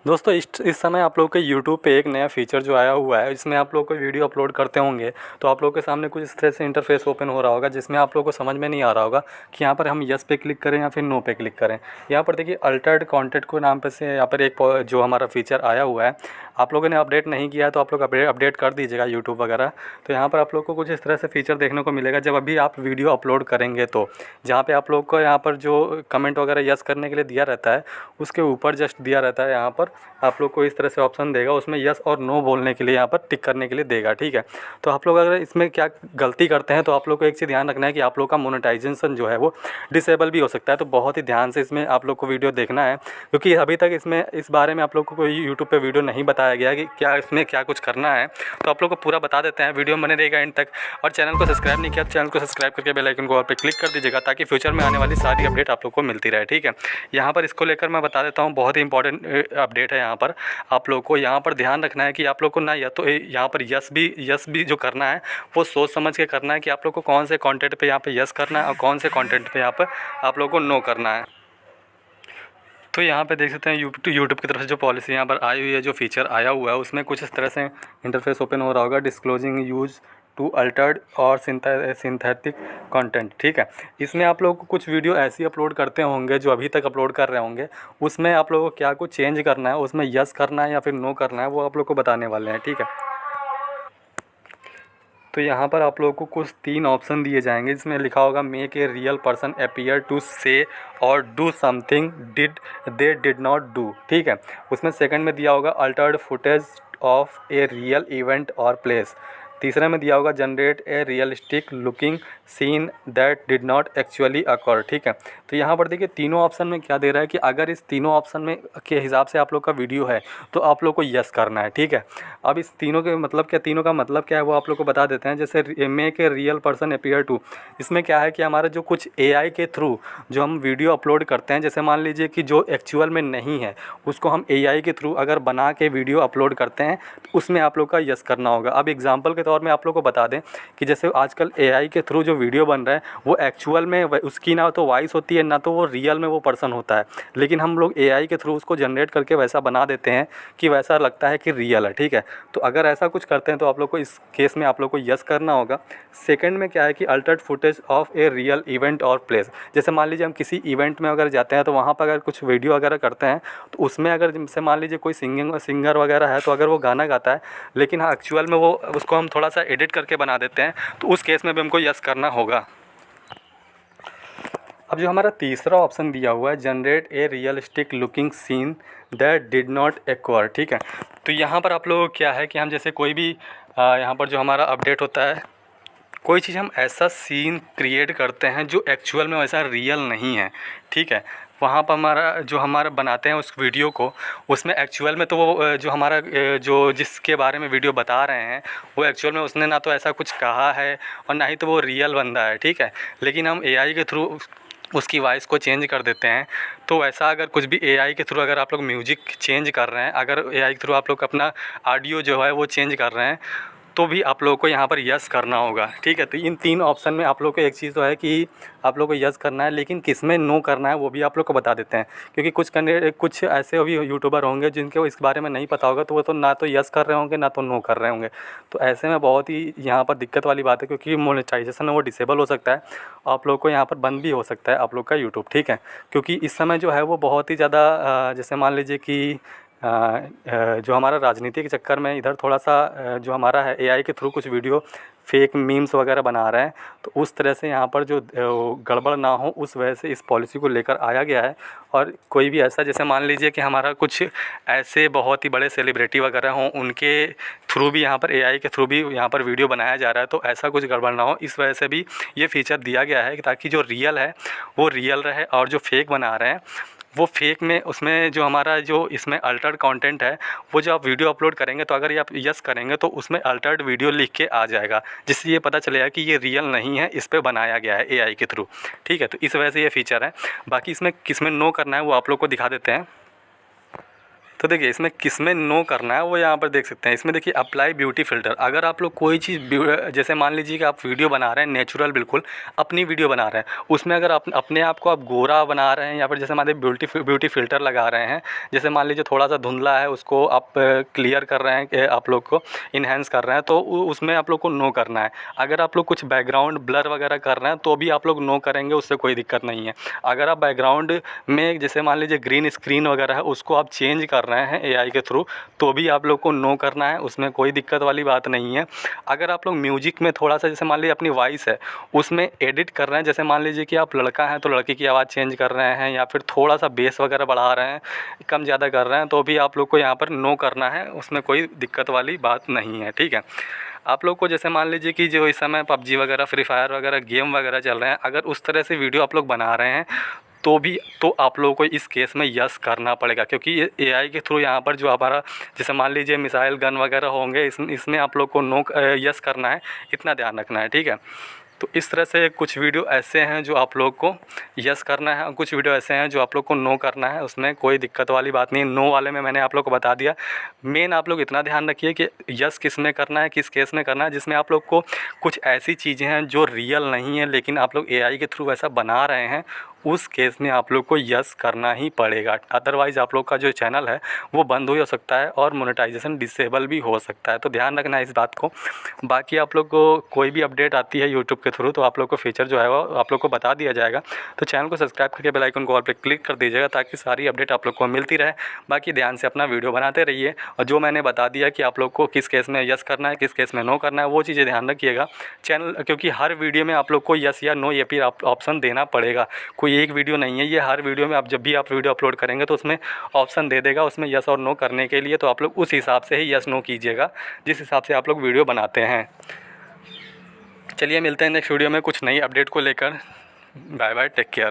दोस्तों इस समय आप लोग के यूट्यूब पे एक नया फीचर जो आया हुआ है, इसमें आप लोग को वीडियो अपलोड करते होंगे तो आप लोग के सामने कुछ इस तरह से इंटरफेस ओपन हो रहा होगा, जिसमें आप लोग को समझ में नहीं आ रहा होगा कि यहाँ पर हम यस पे क्लिक करें या फिर नो पे क्लिक करें। यहाँ पर देखिए अल्टर्ड कंटेंट को नाम पे से यहाँ पर एक जो हमारा फीचर आया हुआ है, आप लोगों ने अपडेट नहीं किया है तो आप लोग अपडेट कर दीजिएगा यूट्यूब वगैरह। तो यहाँ पर आप लोग को कुछ इस तरह से फीचर देखने को मिलेगा जब अभी आप वीडियो अपलोड करेंगे, तो जहाँ पे आप लोग को यहाँ पर जो कमेंट वगैरह यस करने के लिए दिया रहता है उसके ऊपर जस्ट दिया रहता है, यहाँ पर आप लोग को इस तरह से ऑप्शन देगा, उसमें यस और नो बोलने के लिए यहाँ पर टिक करने के लिए देगा। ठीक है, तो आप लोग अगर इसमें क्या गलती करते हैं तो आप लोग को एक चीज़ ध्यान रखना है कि आप लोग का मोनेटाइजेशन जो है वो डिसेबल भी हो सकता है। तो बहुत ही ध्यान से इसमें आप लोग को वीडियो देखना है, क्योंकि अभी तक इसमें इस बारे में आप लोग को कोई यूट्यूब पे वीडियो नहीं बताया गया कि क्या इसमें क्या कुछ करना है। तो आप लोग को पूरा बता देते हैं, वीडियो बने रहेगा एंड तक। और चैनल को सब्सक्राइब नहीं किया तो चैनल को सब्सक्राइब करके बेल आइकन को ऑल पे क्लिक कर दीजिएगा, ताकि फ्यूचर में आने वाली सारी अपडेट आप लोग को मिलती रहे। ठीक है, यहाँ पर इसको लेकर मैं बता देता हूँ, बहुत ही इंपॉर्टेंट अपडेट है। यहाँ पर आप लोग को यहाँ पर ध्यान रखना है कि आप लोग को ना या तो यहाँ पर यस भी जो करना है वो सोच समझ के करना है कि आप लोग को कौन से कंटेंट पे यहाँ पे यस करना है और कौन से कंटेंट पे यहाँ पर आप लोग को नो करना है। तो यहाँ पे देख सकते हैं यूट्यूब की तरफ से जो पॉलिसी यहाँ पर आई हुई है, जो फीचर आया हुआ है, उसमें कुछ इस तरह से इंटरफेस ओपन हो रहा होगा, डिस्क्लोजिंग यूज टू अल्टर्ड और सिंथेटिक कंटेंट। ठीक है, इसमें आप लोग को कुछ वीडियो ऐसी अपलोड करते होंगे जो अभी तक अपलोड कर रहे होंगे, उसमें आप लोगों को क्या कुछ चेंज करना है, उसमें यस करना है या फिर नो करना है, वो आप लोग को बताने वाले हैं। ठीक है, तो यहाँ पर आप लोगों को कुछ 3 ऑप्शन दिए जाएंगे, जिसमें लिखा होगा make a real person appear to say और do something they did not do. ठीक है, उसमें सेकंड में दिया होगा altered footage of a real event और प्लेस। तीसरे में दिया होगा generate a realistic looking scene that did not actually occur. ठीक है, तो यहाँ पर देखिए तीनों ऑप्शन में क्या दे रहा है कि अगर इस तीनों ऑप्शन में के हिसाब से आप लोग का वीडियो है तो आप लोग को यस करना है। ठीक है, अब इस तीनों के मतलब क्या, तीनों का मतलब क्या है वो आप लोग को बता देते हैं। जैसे make a real person appear to, इसमें क्या है कि हमारा जो कुछ एआई के थ्रू जो हम वीडियो अपलोड करते हैं, जैसे मान लीजिए कि जो एक्चुअल में नहीं है उसको हम एआई के थ्रू अगर बना के वीडियो अपलोड करते हैं तो उसमें आप लोग का यस करना होगा। अब एग्जाम्पल के तौर में आप लोग को बता दें कि जैसे आजकल एआई के थ्रू जो वीडियो बन रहा है वो एक्चुअल में उसकी ना तो वॉइस होती है ना तो वो रियल में वो पर्सन होता है, लेकिन हम लोग एआई के थ्रू उसको जनरेट करके वैसा बना देते हैं कि वैसा लगता है कि रियल है। ठीक है, तो अगर ऐसा कुछ करते हैं तो आप लोग को इस केस में आप लोग को यस करना होगा। सेकंड में क्या है कि Altered footage of a real event और प्लेस, जैसे मान लीजिए हम किसी इवेंट में अगर जाते हैं तो वहाँ पर अगर कुछ वीडियो वगैरह करते हैं तो उसमें अगर जैसे मान लीजिए कोई सिंगर वगैरह है, तो अगर वो गाना गाता है लेकिन हाँ एक्चुअल में वो उसको हम थोड़ा सा एडिट करके बना देते हैं, तो उस केस में भी हमको यस करना होगा। अब जो हमारा तीसरा ऑप्शन दिया हुआ है generate a realistic looking scene that did not acquire. ठीक है, तो यहाँ पर आप लोग क्या है कि हम जैसे कोई भी यहाँ पर जो हमारा अपडेट होता है, कोई चीज़ हम ऐसा सीन क्रिएट करते हैं जो एक्चुअल में वैसा रियल नहीं है। ठीक है, वहाँ पर हमारा बनाते हैं उस वीडियो को, उसमें एक्चुअल में तो वो जो हमारा जो जिसके बारे में वीडियो बता रहे हैं वो एक्चुअल में उसने ना तो ऐसा कुछ कहा है और ना ही तो वो रियल बंदा है। ठीक है, लेकिन हम एआई के थ्रू उसकी वॉइस को चेंज कर देते हैं। तो ऐसा अगर कुछ भी एआई के थ्रू अगर आप लोग म्यूजिक चेंज कर रहे हैं, अगर एआई के थ्रू आप लोग अपना ऑडियो जो है वो चेंज कर रहे हैं, तो भी आप लोगों को यहाँ पर यस करना होगा। ठीक है, तो इन 3 ऑप्शन में आप लोग को एक चीज़ तो है कि आप लोग को यस करना है, लेकिन किस में नो करना है वो भी आप लोग को बता देते हैं, क्योंकि कुछ ऐसे भी यूट्यूबर होंगे जिनके इस बारे में नहीं पता होगा, तो वो तो ना तो यस कर रहे होंगे ना तो नो कर रहे होंगे। तो ऐसे में बहुत ही यहाँ पर दिक्कत वाली बात है, क्योंकि मोनेटाइजेशन है वो डिसेबल हो सकता है, आप लोग को यहाँ पर बंद भी हो सकता है आप लोग का यूट्यूब। ठीक है, क्योंकि इस समय जो है वो बहुत ही ज़्यादा जैसे मान लीजिए कि जो हमारा राजनीति के चक्कर में इधर थोड़ा सा जो हमारा है एआई के थ्रू कुछ वीडियो फेक मीम्स वगैरह बना रहे हैं, तो उस तरह से यहाँ पर जो गड़बड़ ना हो उस वजह से इस पॉलिसी को लेकर आया गया है। और कोई भी ऐसा जैसे मान लीजिए कि हमारा कुछ ऐसे बहुत ही बड़े सेलिब्रिटी वगैरह हों, उनके थ्रू भी यहाँ पर एआई के थ्रू भी यहाँ पर वीडियो बनाया जा रहा है, तो ऐसा कुछ गड़बड़ ना हो इस वजह से भी ये फीचर दिया गया है, ताकि जो रियल है वो रियल रहे और जो फेक बना रहे हैं वो फेक में उसमें जो हमारा जो इसमें अल्टर्ड कंटेंट है वो जो आप वीडियो अपलोड करेंगे तो अगर ये आप यस करेंगे तो उसमें अल्टर्ड वीडियो लिख के आ जाएगा, जिससे ये पता चलेगा कि ये रियल नहीं है, इस पे बनाया गया है एआई के थ्रू। ठीक है, तो इस वजह से ये फीचर है। बाकी इसमें किस में नो करना है वो आप लोग को दिखा देते हैं। तो देखिए इसमें किस में नो करना है वो यहाँ पर देख सकते हैं। इसमें देखिए अप्लाई ब्यूटी फ़िल्टर, अगर आप लोग कोई चीज़ जैसे मान लीजिए कि आप वीडियो बना रहे हैं नेचुरल, बिल्कुल अपनी वीडियो बना रहे हैं, उसमें अगर आप अपने आप को आप गोरा बना रहे हैं या फिर जैसे मान लीजिए ब्यूटी फ़िल्टर लगा रहे हैं, जैसे मान लीजिए थोड़ा सा धुंधला है उसको आप क्लियर कर रहे हैं, आप लोग को इन्हेंस कर रहे हैं, तो उसमें आप लोग को नो करना है। अगर आप लोग कुछ बैकग्राउंड ब्लर वगैरह कर रहे हैं तो भी आप लोग नो करेंगे, उससे कोई दिक्कत नहीं है। अगर आप बैकग्राउंड में जैसे मान लीजिए ग्रीन स्क्रीन वगैरह है उसको आप चेंज कर रहे हैं एआई के थ्रू, तो भी आप लोग को नो करना है, उसमें कोई दिक्कत वाली बात नहीं है। अगर आप लोग म्यूजिक में थोड़ा सा जैसे मान लीजिए अपनी वॉइस है उसमें एडिट कर रहे हैं, जैसे मान लीजिए कि आप लड़का हैं तो लड़के की आवाज़ चेंज कर रहे हैं या फिर थोड़ा सा बेस वगैरह बढ़ा रहे हैं, कम ज़्यादा कर रहे हैं, तो भी आप लोग को यहाँ पर नो करना है, उसमें कोई दिक्कत वाली बात नहीं है, ठीक है। आप लोग को जैसे मान लीजिए कि जो इस समय पबजी वगैरह, फ्री फायर वगैरह गेम वगैरह चल रहे हैं, अगर उस तरह से वीडियो आप लोग बना रहे हैं तो आप लोगों को इस केस में यस करना पड़ेगा, क्योंकि ये एआई के थ्रू यहाँ पर जो हमारा जैसे मान लीजिए मिसाइल गन वगैरह होंगे, इसमें आप लोग को नो यस करना है, इतना ध्यान रखना है, ठीक है। तो इस तरह से कुछ वीडियो ऐसे हैं जो आप लोग को यस करना है और कुछ वीडियो ऐसे हैं जो आप लोग को नो करना है, उसमें कोई दिक्कत वाली बात नहीं है। नो वाले में मैंने आप लोग को बता दिया। मेन आप लोग इतना ध्यान रखिए कि यस किस में करना है, किस केस में करना है, जिसमें आप लोग को कुछ ऐसी चीज़ें हैं जो रियल नहीं है लेकिन आप लोग एआई के थ्रू ऐसा बना रहे हैं, उस केस में आप लोग को यस करना ही पड़ेगा। अदरवाइज़ आप लोग का जो चैनल है वो बंद हो सकता है और मोनेटाइजेशन डिसेबल भी हो सकता है, तो ध्यान रखना है इस बात को। बाकी आप लोग को कोई भी अपडेट आती है यूट्यूब के थ्रू तो आप लोग को फीचर जो है वो आप लोग को बता दिया जाएगा। तो चैनल को सब्सक्राइब करके बेल आइकन को ऑल पे क्लिक कर दीजिएगा ताकि सारी अपडेट आप लोग को मिलती रहे। बाकी ध्यान से अपना वीडियो बनाते रहिए और जो मैंने बता दिया कि आप लोग को किस केस में यस करना है, किस केस में नो करना है, वो चीज़ें ध्यान रखिएगा चैनल, क्योंकि हर वीडियो में आप लोग को यस या नो ये भी ऑप्शन देना पड़ेगा। कोई एक वीडियो नहीं है ये, हर वीडियो में आप जब भी आप वीडियो अपलोड करेंगे तो उसमें ऑप्शन दे देगा उसमें यस और नो करने के लिए, तो आप लोग उस हिसाब से ही यस नो कीजिएगा जिस हिसाब से आप लोग वीडियो बनाते हैं। चलिए मिलते हैं नेक्स्ट वीडियो में कुछ नई अपडेट को लेकर। Bye bye, take care.